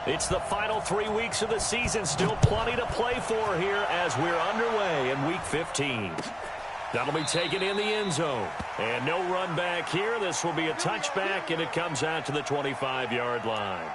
It's the final 3 weeks of the season. Still plenty to play for here as we're underway in Week 15. That'll be taken in the end zone. And no run back here. This will be a touchback, and it comes out to the 25-yard line.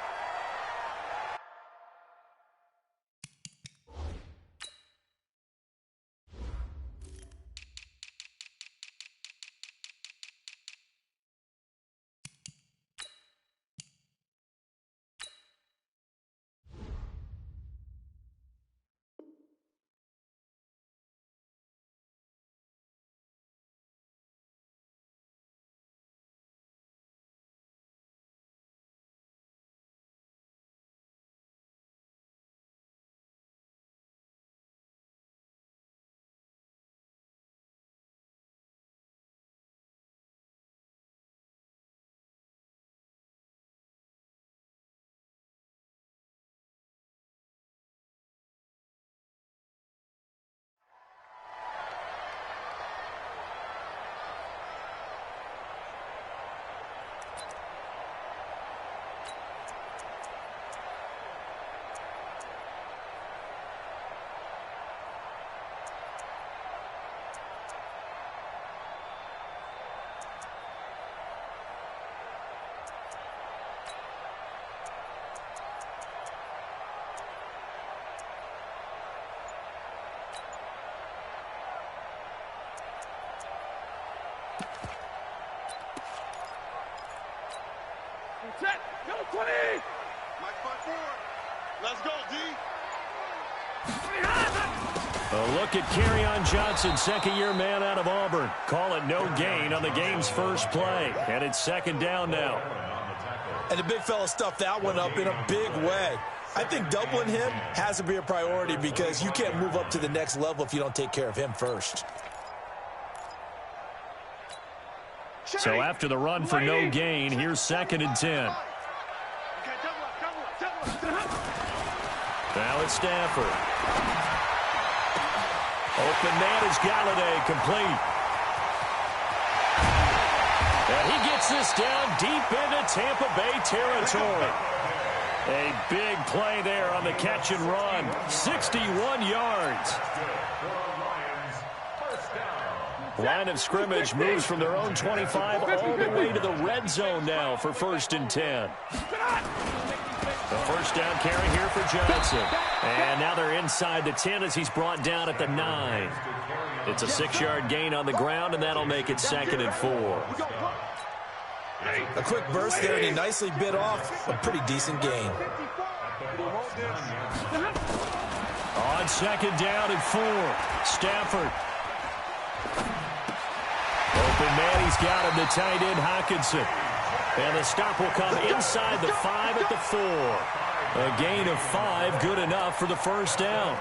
Set, go 20! Mike 5-4. Let's go, D. A look at Kerryon Johnson, second-year man out of Auburn. Call it no gain on the game's first play. And it's second down now. And the big fella stuffed that one up in a big way. I think doubling him has to be a priority because you can't move up to the next level if you don't take care of him first. So after the run for no gain, here's second and 10. Now it's Stafford. Open man is Galladay, complete. And he gets this down deep into Tampa Bay territory. A big play there on the catch and run. 61 yards. Line of scrimmage moves from their own 25 all the way to the red zone now for first and 10. The first down carry here for Johnson. And now they're inside the 10 as he's brought down at the 9. It's a 6-yard gain on the ground, and that'll make it second and 4. A quick burst there, and he nicely bit off a pretty decent gain. On second down and 4, Stafford. Open man, he's got him, the tight end, Hockenson. And the stop will come inside the 5 at the 4. A gain of 5, good enough for the first down.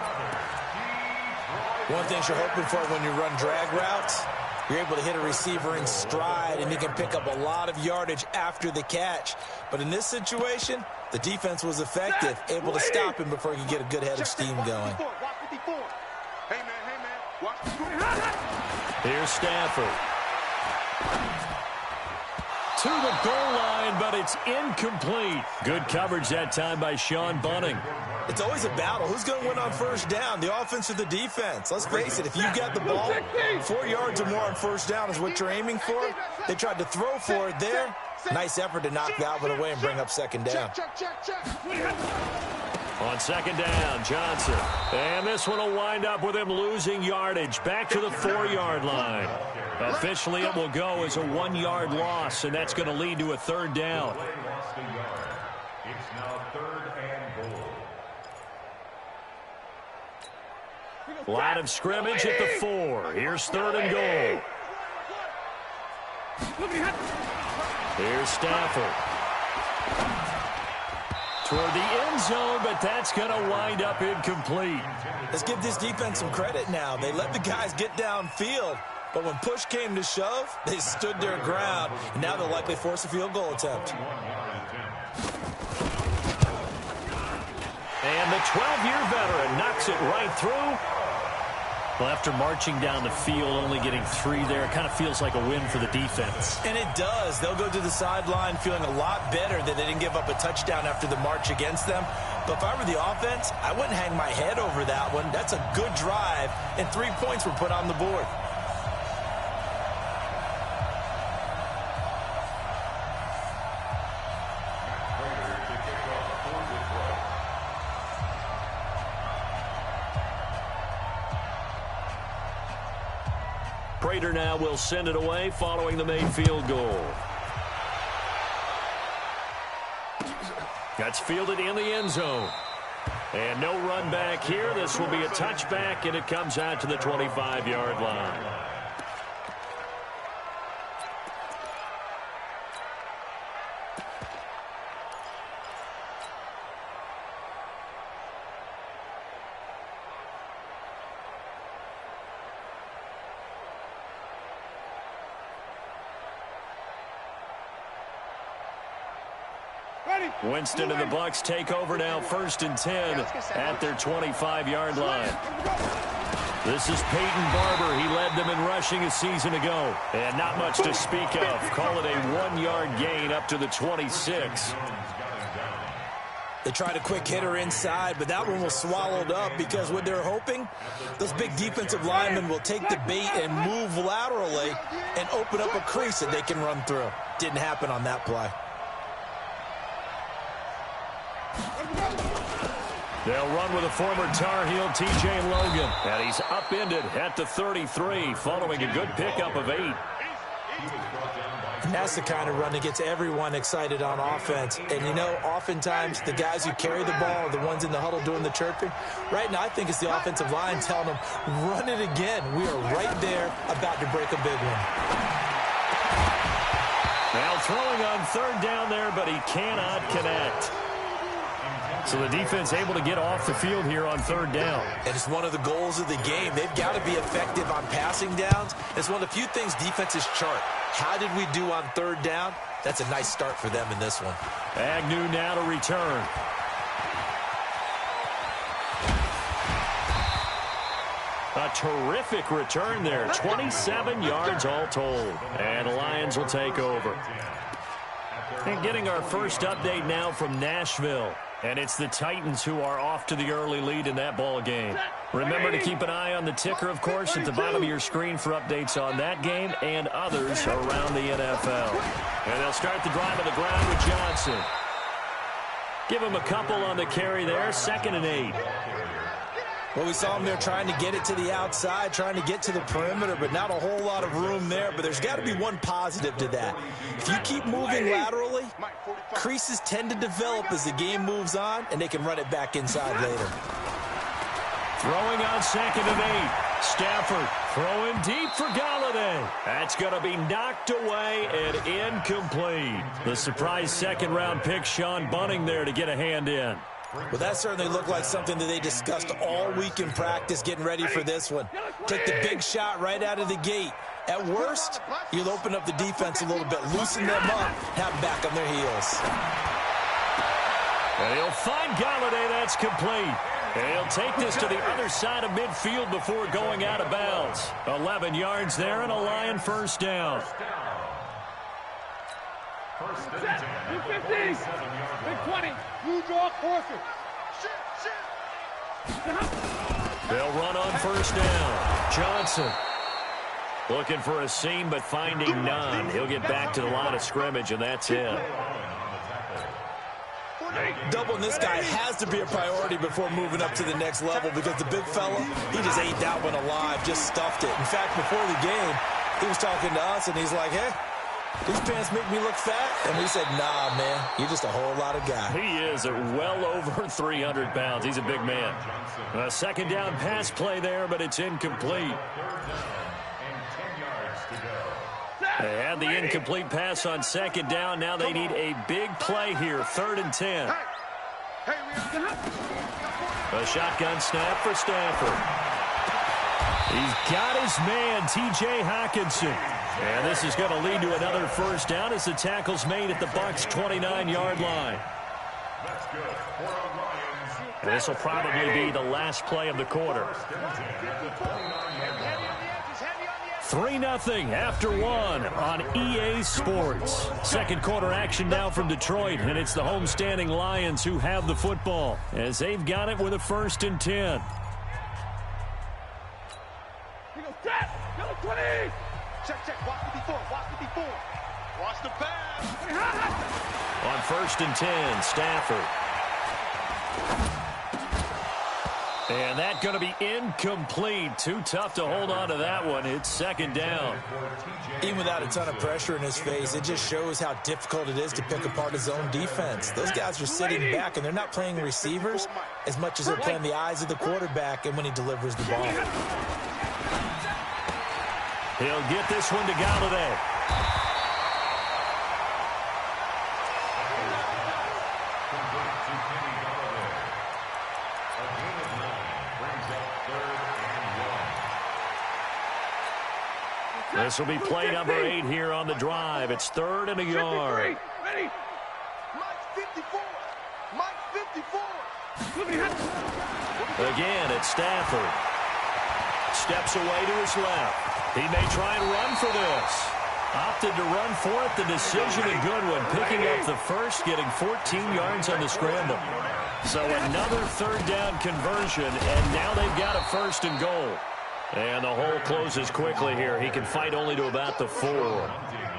One thing you're hoping for when you run drag routes, you're able to hit a receiver in stride, and he can pick up a lot of yardage after the catch. But in this situation, the defense was effective, able to stop him before he could get a good head of steam going. Here's Stafford. To the goal line, but it's incomplete. Good coverage that time by Sean Bunting. It's always a battle. Who's going to win on first down, the offense or the defense? Let's face it, if you got the ball, 4 yards or more on first down is what you're aiming for. They tried to throw for it there. Nice effort to knock that one away and bring up second down. On second down, Johnson. And this one will wind up with him losing yardage back to the 4-yard line. Officially, it will go as a 1-yard loss, and that's going to lead to a third down. It's now third and goal. Line of scrimmage at the 4. Here's third and goal. Here's Stafford. Toward the end zone, but that's going to wind up incomplete. Let's give this defense some credit now. They let the guys get downfield, but when push came to shove, they stood their ground, and now they'll likely force a field goal attempt. And the 12-year veteran knocks it right through. Well, after marching down the field, only getting 3 there, it kind of feels like a win for the defense. And it does. They'll go to the sideline feeling a lot better that they didn't give up a touchdown after the march against them. But if I were the offense, I wouldn't hang my head over that one. That's a good drive, and 3 points were put on the board. Prater now will send it away following the made field goal. That's fielded in the end zone. And no run back here. This will be a touchback, and it comes out to the 25-yard line. Winston and the Bucs take over now, 1st and 10 at their 25-yard line. This is Peyton Barber. He led them in rushing a season ago. And not much to speak of. Call it a 1-yard gain up to the 26. They tried a quick hitter inside, but that one was swallowed up because what they're hoping, those big defensive linemen will take the bait and move laterally and open up a crease that they can run through. Didn't happen on that play. They'll run with a former Tar Heel, T.J. Logan. And he's upended at the 33 following a good pickup of 8. And that's the kind of run that gets everyone excited on offense. And, you know, oftentimes the guys who carry the ball are the ones in the huddle doing the chirping. Right now, I think it's the offensive line telling them, run it again. We are right there about to break a big one. Now throwing on 3rd down there, but he cannot connect. So the defense able to get off the field here on 3rd down. And it's one of the goals of the game. They've got to be effective on passing downs. It's one of the few things defenses chart. How did we do on 3rd down? That's a nice start for them in this one. Agnew now to return. A terrific return there. 27 yards all told. And the Lions will take over. And getting our first update now from Nashville. And it's the Titans who are off to the early lead in that ball game. Remember to keep an eye on the ticker, of course, at the bottom of your screen for updates on that game and others around the NFL. And they'll start the drive on the ground with Johnson. Give him a couple on the carry there, 2nd and 8. Well, we saw him there trying to get it to the outside, trying to get to the perimeter, but not a whole lot of room there. But there's got to be one positive to that. If you keep moving laterally, creases tend to develop as the game moves on, and they can run it back inside later. Throwing on 2nd and 8. Stafford throwing deep for Galladay. That's going to be knocked away and incomplete. The surprise 2nd-round pick, Sean Bunting, there to get a hand in. Well, that certainly looked like something that they discussed all week in practice, getting ready for this one. Take the big shot right out of the gate. At worst, you'll open up the defense a little bit, loosen them up, have them back on their heels. And he'll find Galladay. That's complete. And he'll take this to the other side of midfield before going out of bounds. 11 yards there and a Lion 1st down. 250. Big 20. You draw closer. They'll run on 1st down. Johnson looking for a seam, but finding none. He'll get back to the line of scrimmage, and that's it. Doubling this guy has to be a priority before moving up to the next level because the big fella, he just ate that one alive, just stuffed it. In fact, before the game, he was talking to us, and he's like, hey, these pants make me look fat? And we said, nah, man, you're just a whole lot of guy. He is well over 300 pounds. He's a big man. A 2nd down pass play there, but it's incomplete. They had the incomplete pass on 2nd down. Now they need a big play here, 3rd and 10. A shotgun snap for Stafford. He's got his man, T.J. Hockenson. And this is going to lead to another 1st down as the tackle's made at the Bucs' 29-yard line. And this will probably be the last play of the quarter. 3-0 after one on EA Sports. Second quarter action now from Detroit, and it's the homestanding Lions who have the football as they've got it with a 1st and 10. Check. Watch the before. Watch the pass. On 1st and 10, Stafford. And that's going to be incomplete. Too tough to hold on to that one. It's 2nd down. Even without a ton of pressure in his face, it just shows how difficult it is to pick apart his own defense. Those guys are sitting back, and they're not playing receivers as much as they're playing the eyes of the quarterback and when he delivers the ball. He'll get this one to Galladay. This will be play number 8 here on the drive. It's 3rd and a yard. Ready? Mike 54. Again, it's Stafford. Steps away to his left. He may try and run for this. Opted to run for it. The decision a good one. Picking up the first, getting 14 yards on the scramble. So another 3rd down conversion, and now they've got a 1st and goal. And the hole closes quickly here. He can fight only to about the 4.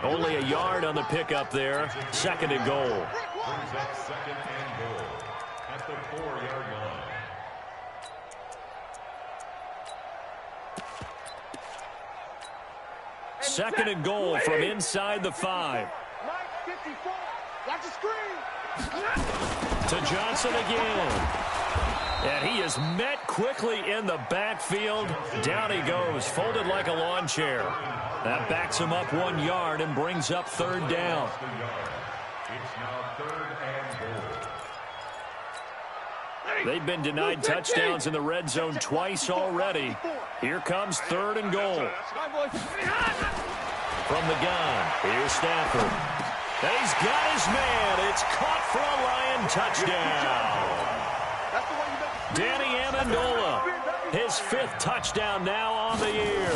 Only a yard on the pickup there. 2nd and goal. Brings up 2nd and goal at the 4-yard line. Second and goal from inside the 5. Mike 54. Watch the screen. To Johnson again. And he is met quickly in the backfield. Down he goes, folded like a lawn chair. That backs him up 1 yard and brings up 3rd down. It's now 3rd and goal. They've been denied touchdowns in the red zone twice already. Here comes 3rd and goal. From the gun, here's Stafford. And he's got his man. It's caught for a Lion touchdown. Danny Amendola, his 5th touchdown now on the year.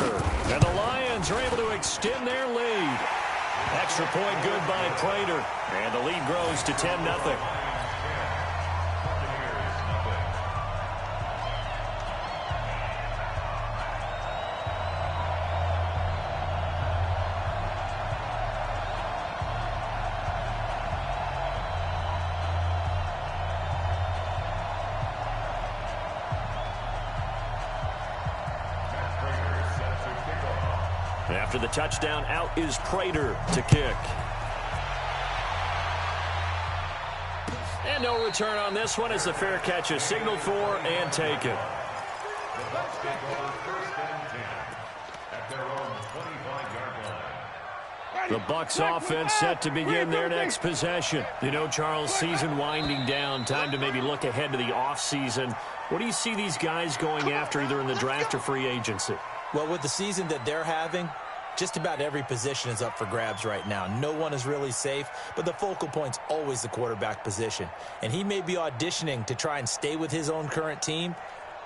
And the Lions are able to extend their lead. Extra point good by Prater. And the lead grows to 10-0. After the touchdown, out is Prater to kick. And no return on this one as the fair catch is signaled for and taken. The Bucs take over 1st and 10 at their own 25-yard line. The Bucs offense set to begin their next possession. You know, Charles, season winding down, time to maybe look ahead to the offseason. What do you see these guys going after either in the draft or free agency? Well, with the season that they're having, just about every position is up for grabs right now. No one is really safe, but the focal point's always the quarterback position. And he may be auditioning to try and stay with his own current team.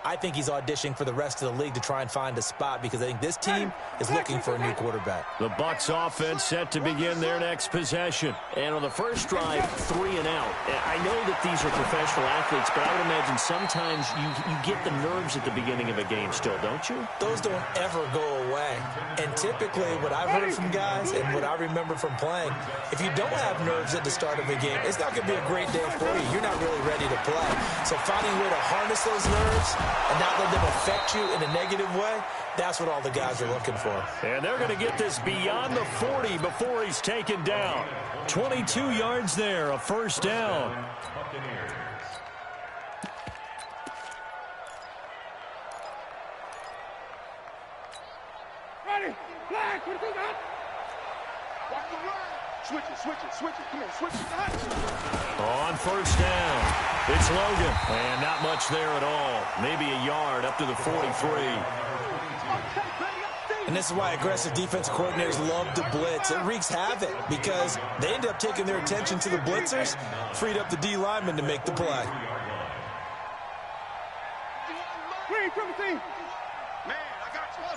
I think he's auditioning for the rest of the league to try and find a spot because I think this team is looking for a new quarterback. The Bucs offense set to begin their next possession. And on the first drive, 3 and out. I know that these are professional athletes, but I would imagine sometimes you get the nerves at the beginning of a game still, don't you? Those don't ever go away. And typically what I've heard from guys and what I remember from playing, if you don't have nerves at the start of a game, it's not going to be a great day for you. You're not really ready to play. So finding a way to harness those nerves and not let them affect you in a negative way, that's what all the guys are looking for. And they're going to get this beyond the 40 before he's taken down. 22 yards there, a 1st down. Ready? Flag. What do you got? Watch the run. Switch it. Come on, switch it. On 1st down, it's Logan. And not much there at all. Maybe a yard up to the 43. Okay, baby, I see And this is why aggressive defensive coordinators love to blitz. It wreaks havoc because they end up taking their attention to the blitzers, freed up the D lineman to make the play. Green, triple team. Man, I got you.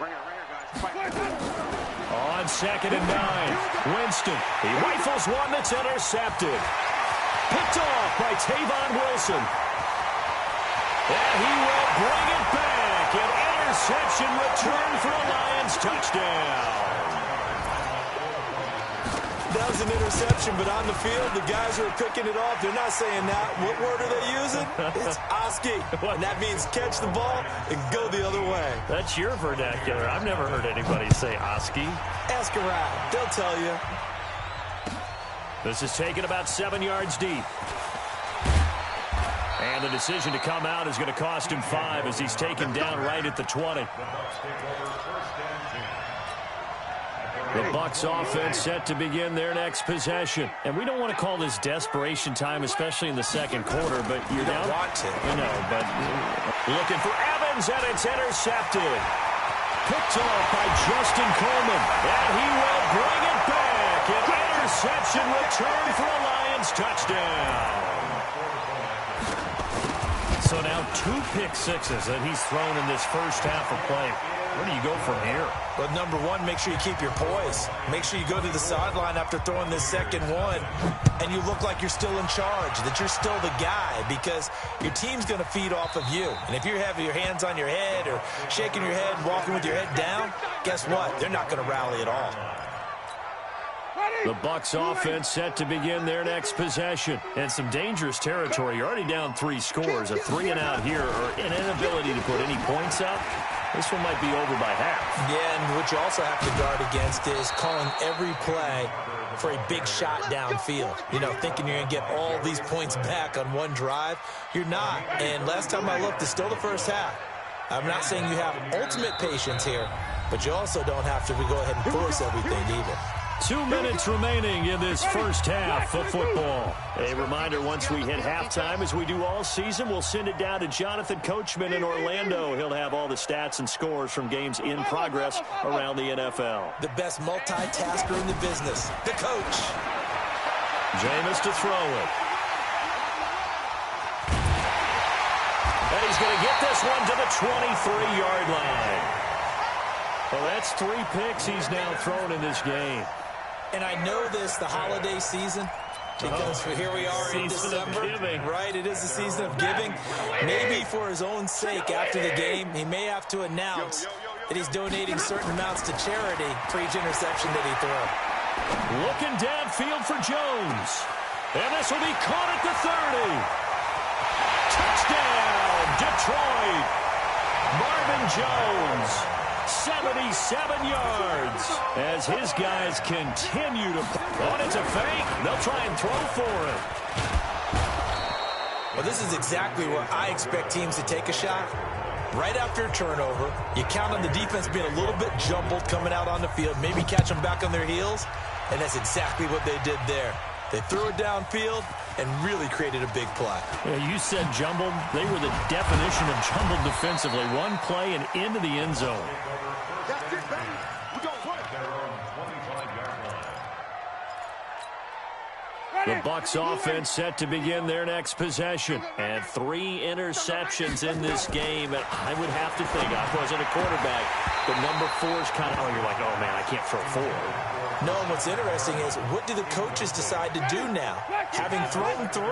Right here, guys. On 2nd and 9, Winston. He rifles one that's intercepted. Picked off by Tavon Wilson. And he will bring it back. An interception return for a Lions touchdown. That was an interception, but on the field, the guys who are picking it off, they're not saying that. What word are they using? It's Oski. And that means catch the ball and go the other way. That's your vernacular. I've never heard anybody say Oski. Ask around. They'll tell you. This is taken about 7 yards deep. And the decision to come out is going to cost him 5 as he's taken down right at the 20. The Bucs offense set to begin their next possession. And we don't want to call this desperation time, especially in the second quarter, but you're down. You don't want to. You know, but looking for Evans, and it's intercepted. Picked off by Justin Coleman. And he will bring it back. An interception return for a Lions touchdown. So now 2 pick sixes that he's thrown in this first half of play. Where do you go from here? But number one, make sure you keep your poise. Make sure you go to the sideline after throwing this second one, and you look like you're still in charge, that you're still the guy, because your team's going to feed off of you. And if you're having your hands on your head or shaking your head, walking with your head down, guess what? They're not going to rally at all. The Bucs offense set to begin their next possession. And some dangerous territory. You're already down 3 scores. A 3-and-out here, or an inability to put any points up. This one might be over by half. Yeah, and what you also have to guard against is calling every play for a big shot downfield. You know, thinking you're going to get all these points back on one drive. You're not. And last time I looked, it's still the first half. I'm not saying you have ultimate patience here, but you also don't have to go ahead and force everything either. 2 minutes remaining in this first half of football. A reminder, once we hit halftime, as we do all season, we'll send it down to Jonathan Coachman in Orlando. He'll have all the stats and scores from games in progress around the NFL. The best multitasker in the business, the coach. Jameis to throw it. And he's going to get this one to the 23-yard line. Well, that's 3 picks he's now thrown in this game. And I know this, the holiday season, because here we are in December, right? It is the season of giving. Maybe for his own sake, after the game, he may have to announce that he's donating certain amounts to charity for each interception that he throws. Looking downfield for Jones. And this will be caught at the 30. Touchdown, Detroit. Marvin Jones. 77 yards as his guys continue to... Oh, it's a fake. They'll try and throw for it. Well, this is exactly where I expect teams to take a shot. Right after a turnover, you count on the defense being a little bit jumbled coming out on the field, maybe catch them back on their heels, and that's exactly what they did there. They threw it downfield and really created a big play. Yeah, you said jumbled. They were the definition of jumbled defensively. One play and into the end zone. The Bucs offense set to begin their next possession. And 3 interceptions in this game. And I would have to think, I wasn't a quarterback, but number 4 is kind of, oh, you're like, oh, man, I can't throw 4. No, and what's interesting is, what do the coaches decide to do now? Having thrown 3,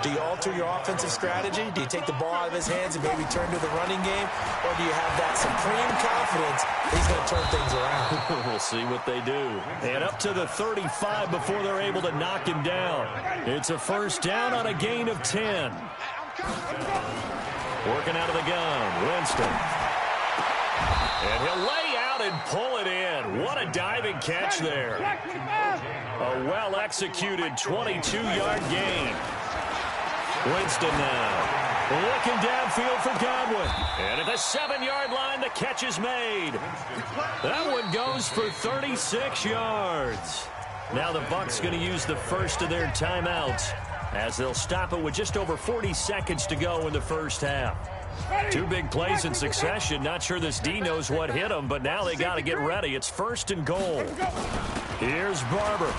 do you alter your offensive strategy? Do you take the ball out of his hands and maybe turn to the running game? Or do you have that supreme confidence that he's going to turn things around? We'll see what they do. And up to the 35 before they're able to knock him down. It's a first down on a gain of 10. Working out of the gun, Winston. And he'll lay out and pull it in. What a diving catch there. A well-executed 22-yard gain. Winston now. Looking downfield for Godwin. And at the 7-yard line, the catch is made. That one goes for 36 yards. Now the Bucs going to use the first of their timeouts as they'll stop it with just over 40 seconds to go in the first half. Two big plays in succession. Not sure this D knows what hit him, but now they got to get ready. It's 1st and goal. Here's Barber.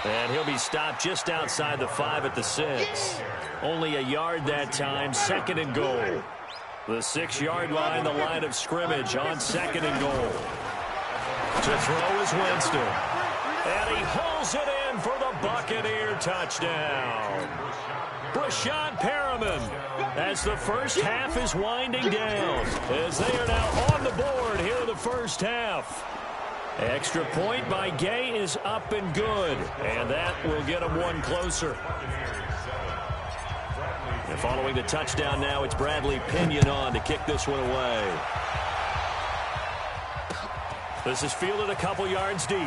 And he'll be stopped just outside the 5 at the 6. Only a yard that time, 2nd and goal. The 6-yard line, the line of scrimmage on 2nd and goal. To throw is Winston. And he hauls it in for the Buccaneer touchdown. Brashad Perriman, as the first half is winding down, as they are now on the board here in the first half. Extra point by Gay is up and good, and that will get them one closer. And following the touchdown now, it's Bradley Pinion on to kick this one away. This is fielded a couple yards deep.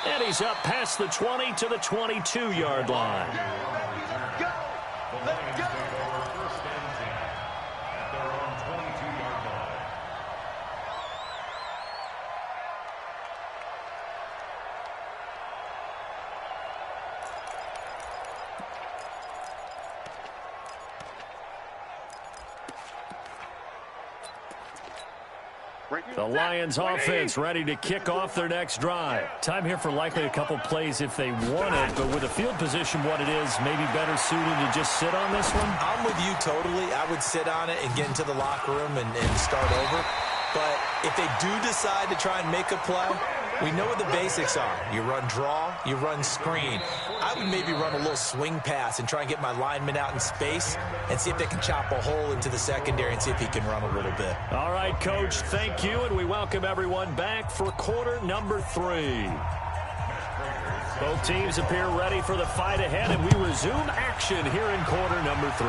And he's up past the 20 to the 22-yard line. Go! Let's go! The Lions offense ready to kick off their next drive. Time here for likely a couple plays if they want it, but with the field position what it is, maybe better suited to just sit on this one? I'm with you totally. I would sit on it and get into the locker room and start over. But if they do decide to try and make a play, we know what the basics are. You run draw, you run screen. I would maybe run a little swing pass and try and get my lineman out in space and see if they can chop a hole into the secondary and see if he can run a little bit. All right, Coach, thank you, and we welcome everyone back for quarter number 3. Both teams appear ready for the fight ahead, and we resume action here in quarter number 3.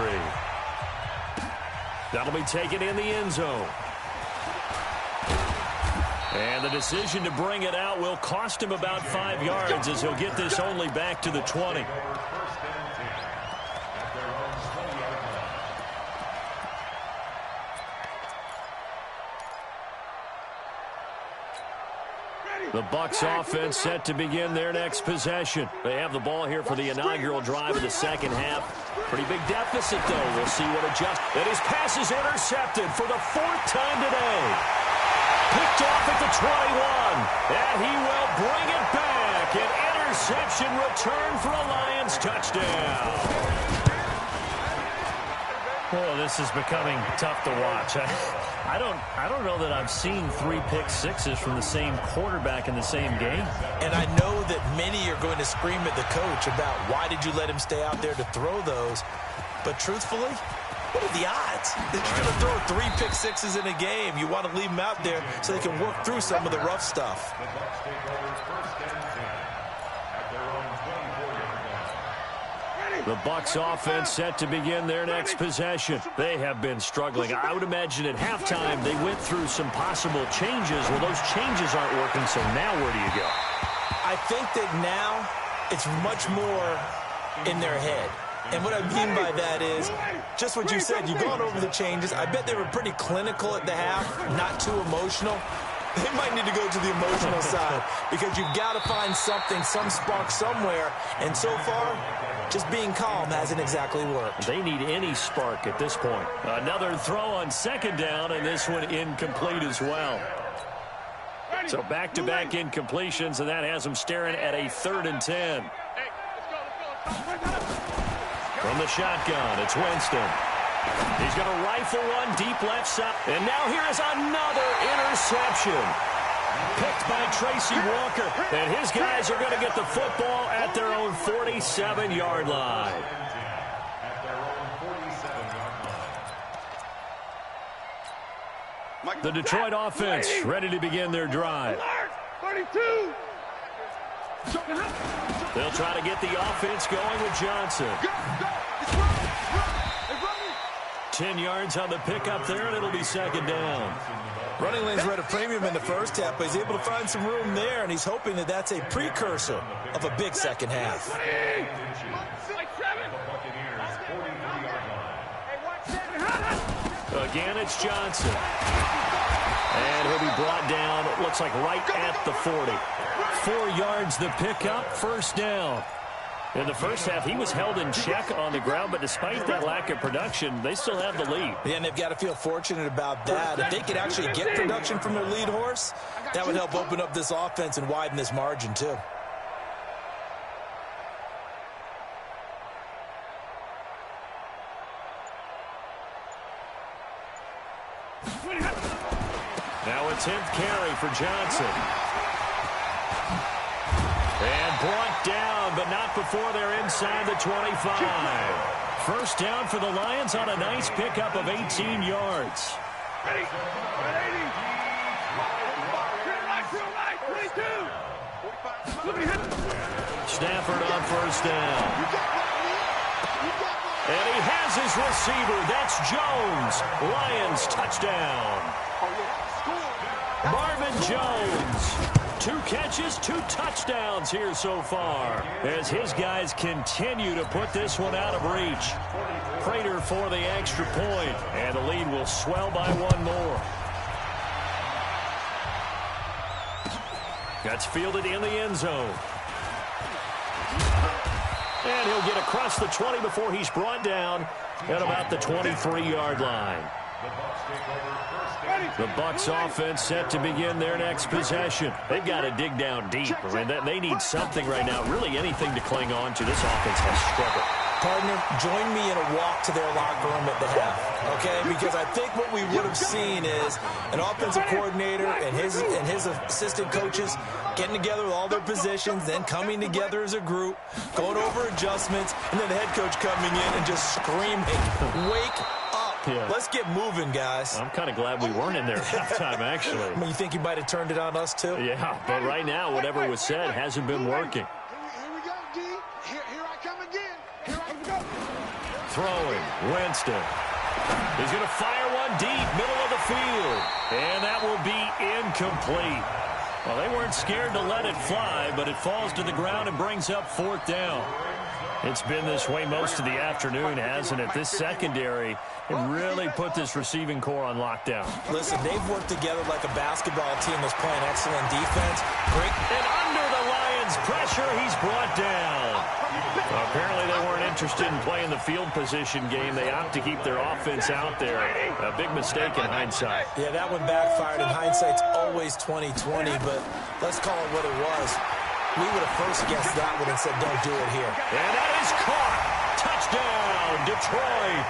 That'll be taken in the end zone. And the decision to bring it out will cost him about 5 yards as he'll get this only back to the 20. The Bucs offense set to begin their next possession. They have the ball here for the inaugural drive of the second half. Pretty big deficit, though. We'll see what adjusts. And his pass is intercepted for the 4th time today. Picked off at the 21, and he will bring it back. An interception return for a Lions touchdown. Oh, this is becoming tough to watch. I don't know that I've seen 3 pick sixes from the same quarterback in the same game. And I know that many are going to scream at the coach about why did you let him stay out there to throw those. But truthfully, what are the odds that you're going to throw 3 pick sixes in a game? You want to leave them out there so they can work through some of the rough stuff. The Bucs offense set to begin their next possession. They have been struggling. I would imagine at halftime they went through some possible changes. Well, those changes aren't working, so now where do you go? I think that now it's much more in their head. And what I mean by that is just what you said. You've gone over the changes. I bet they were pretty clinical at the half, not too emotional. They might need to go to the emotional side because you've got to find something, some spark somewhere. And so far, just being calm hasn't exactly worked. They need any spark at this point. Another throw on 2nd down, and this one incomplete as well. So back-to-back incompletions, and that has them staring at a 3rd and 10. From the shotgun, it's Winston. He's going to rifle one deep left side. And now here is another interception. Picked by Tracy Walker. And his guys are going to get the football at their own 47-yard line. The Detroit offense ready to begin their drive. 32. They'll try to get the offense going with Johnson. 10 yards on the pickup there, and it'll be 2nd down. Running lanes were at a premium in the first half, but he's able to find some room there, and he's hoping that that's a precursor of a big second half. Again, it's Johnson. And he'll be brought down, looks like right at the 40. 4 yards the pickup, 1st down. In the first half, he was held in check on the ground, but despite that lack of production, they still have the lead. Yeah, and they've got to feel fortunate about that. If they could actually get production from their lead horse, that would help open up this offense and widen this margin, too. Now a 10th carry for Johnson. And brought down, but not before they're inside the 25. First down for the Lions on a nice pickup of 18 yards. Ready? Stafford on first down. And he has his receiver. That's Jones. Lions touchdown. Marvin Jones. 2 catches, 2 touchdowns here so far as his guys continue to put this one out of reach. Prater for the extra point, and the lead will swell by 1 more. That's fielded in the end zone. And he'll get across the 20 before he's brought down at about the 23-yard line. The Bucs offense set to begin their next possession. They've got to dig down deep. I mean, they need something right now, really anything to cling on to. This offense has struggled. Partner, join me in a walk to their locker room at the half, okay? Because I think what we would have seen is an offensive coordinator and his assistant coaches getting together with all their positions, then coming together as a group, going over adjustments, and then the head coach coming in and just screaming, "Wake up. Yeah. Let's get moving, guys." I'm kind of glad we weren't in there at halftime, actually. I mean, you think he might have turned it on us, too? Yeah, but right now, whatever was said hasn't been working. Here we go, D. Here I come again. Here I go. Throwing, Winston. He's going to fire one deep, middle of the field. And that will be incomplete. Well, they weren't scared to let it fly, but it falls to the ground and brings up 4th down. It's been this way most of the afternoon, hasn't it? This secondary can really put this receiving core on lockdown. Listen, they've worked together like a basketball team that's playing excellent defense. Great. And under the Lions' pressure, he's brought down. Well, apparently they weren't interested in playing the field position game. They opt to keep their offense out there. A big mistake in hindsight. Yeah, that one backfired. In hindsight's always 20/20, but let's call it what it was. We would have first guessed that one and said, don't do it here. And that is caught. Touchdown, Detroit.